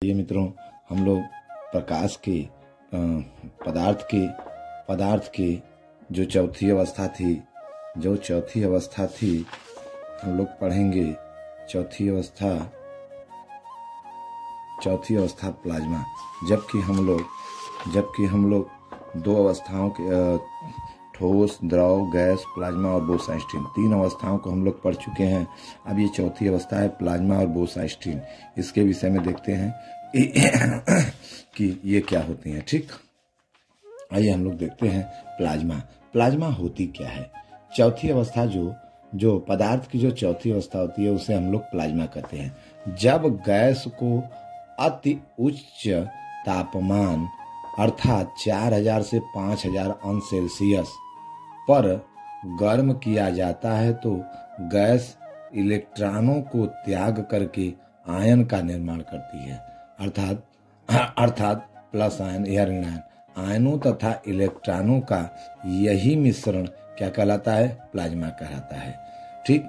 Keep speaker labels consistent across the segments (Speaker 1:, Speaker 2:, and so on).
Speaker 1: ये मित्रों, हम लोग प्रकाश के पदार्थ के जो चौथी अवस्था थी हम लोग पढ़ेंगे। चौथी अवस्था प्लाज्मा। जबकि हम लोग दो अवस्थाओं के ठोस, द्रव, गैस, प्लाज्मा और बोस-आइंस्टीन, तीन अवस्थाओं को हम लोग पढ़ चुके हैं। अब ये चौथी अवस्था है प्लाज्मा और बोस-आइंस्टीन। इसके विषय में देखते हैं कि ये क्या होती हैं। ठीक, आइए हम लोग देखते हैं प्लाज्मा होती क्या है। चौथी अवस्था जो पदार्थ की जो चौथी अवस्था होती है उसे हम लोग प्लाज्मा कहते हैं। जब गैस को अति उच्च तापमान अर्थात 4000 से 5000 अंश सेल्सियस पर गर्म किया जाता है तो गैस इलेक्ट्रॉनों को त्याग करके आयन का निर्माण करती है, अर्थात प्लस आयन या ऋण आयन। आयनों तथा इलेक्ट्रॉनों का यही मिश्रण क्या कहलाता है? प्लाज्मा कहलाता है। ठीक,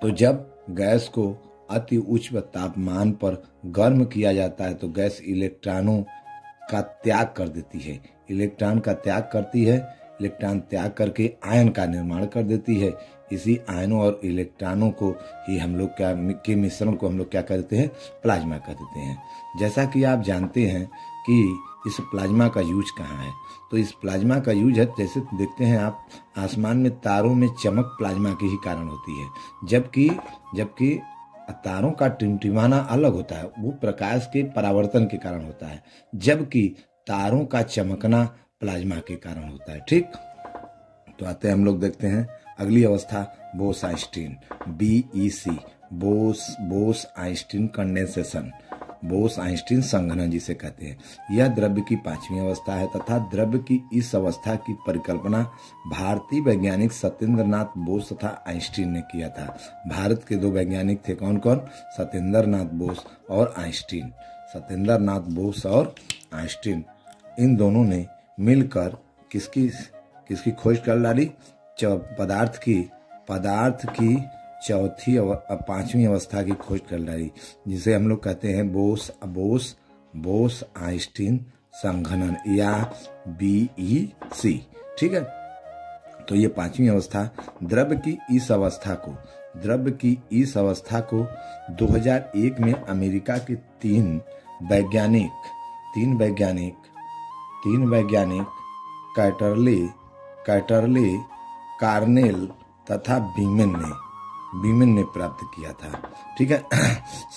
Speaker 1: तो जब गैस को अति उच्च तापमान पर गर्म किया जाता है तो गैस इलेक्ट्रॉनों का त्याग कर देती है। इलेक्ट्रॉन त्याग करके आयन का निर्माण कर देती है। इसी आयनों और इलेक्ट्रॉनों को ही हम लोग के मिश्रण को हम लोग क्या कहते हैं? प्लाज्मा कह देते हैं। जैसा कि आप जानते हैं कि इस प्लाज्मा का यूज कहाँ है, तो इस प्लाज्मा का यूज है, जैसे देखते हैं आप आसमान में तारों में चमक प्लाज्मा के ही कारण होती है। जबकि तारों का टिमटिमाना अलग होता है, वो प्रकाश के परावर्तन के कारण होता है, जबकि तारों का चमकना प्लाज्मा के कारण होता है। ठीक, तो आते हैं हम लोग देखते हैं अगली अवस्था Bose-Einstein, BEC, Bose-Einstein condensation, Bose-Einstein संघनन जिसे कहते हैं। यह द्रव्य की पांचवी अवस्था है तथा द्रव्य की इस अवस्था की परिकल्पना भारतीय वैज्ञानिक सत्येंद्र नाथ बोस तथा आइंस्टीन ने किया था। भारत के दो वैज्ञानिक थे, कौन कौन? सत्येंद्र नाथ बोस और आइंस्टीन। सत्येंद्र नाथ बोस और आइंस्टीन, इन दोनों ने मिलकर किसकी खोज कर डाली? पदार्थ की पांचवी अवस्था की खोज कर डाली, जिसे हम लोग कहते हैं बोस-आइंस्टीन संघनन या BEC। ठीक है, तो ये पांचवी अवस्था द्रव्य की इस अवस्था को 2001 में अमेरिका के तीन वैज्ञानिक कैटरले, कार्नेल तथा बीमन ने प्राप्त किया था। ठीक है,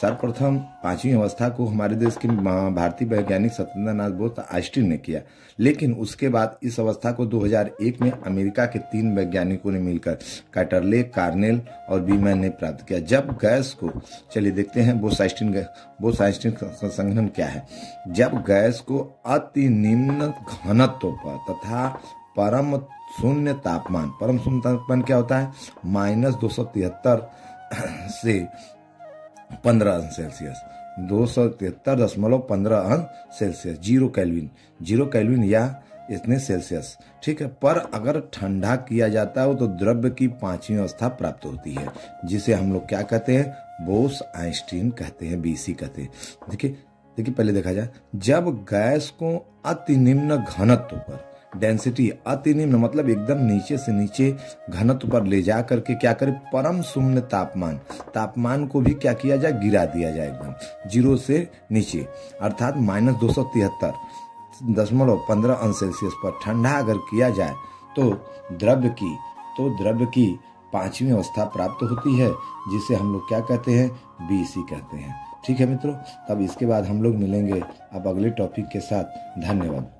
Speaker 1: सर्वप्रथम पांचवी अवस्था को हमारे देश के भारतीय वैज्ञानिक सत्येंद्र नाथ बोस आइंस्टीन ने किया, लेकिन उसके बाद इस अवस्था को 2001 में अमेरिका के तीन वैज्ञानिकों ने मिलकर कैटरले, कार्नेल और बीमन ने प्राप्त किया। जब गैस को, चलिए देखते हैं बोस-आइंस्टीन संघनन क्या है। जब गैस को अति निम्न घनत्व पर तथा परम शून्य तापमान क्या होता है? -273 से 15 अंश सेल्सियस, 273.15 अंश सेल्सियस, 0 केल्विन या इतने सेल्सियस। ठीक है, पर अगर ठंडा किया जाता है तो द्रव्य की पांचवी अवस्था प्राप्त होती है, जिसे हम लोग क्या कहते हैं? बोस-आइंस्टीन कहते हैं, BC कहते हैं। देखिए पहले देखा जाए, जब गैस को अति निम्न घनत्व पर, डेंसिटी अति निम्न मतलब एकदम नीचे से नीचे घनत्व पर ले जा करके क्या करे? परम शून्य तापमान को भी क्या किया जाए? गिरा दिया जाए एकदम 0 से नीचे, अर्थात -273.15 अंश सेल्सियस पर ठंडा अगर किया जाए तो द्रव्य की पांचवी अवस्था प्राप्त होती है, जिसे हम लोग क्या कहते हैं? BC कहते हैं। ठीक है मित्रों, तब इसके बाद हम लोग मिलेंगे अब अगले टॉपिक के साथ। धन्यवाद।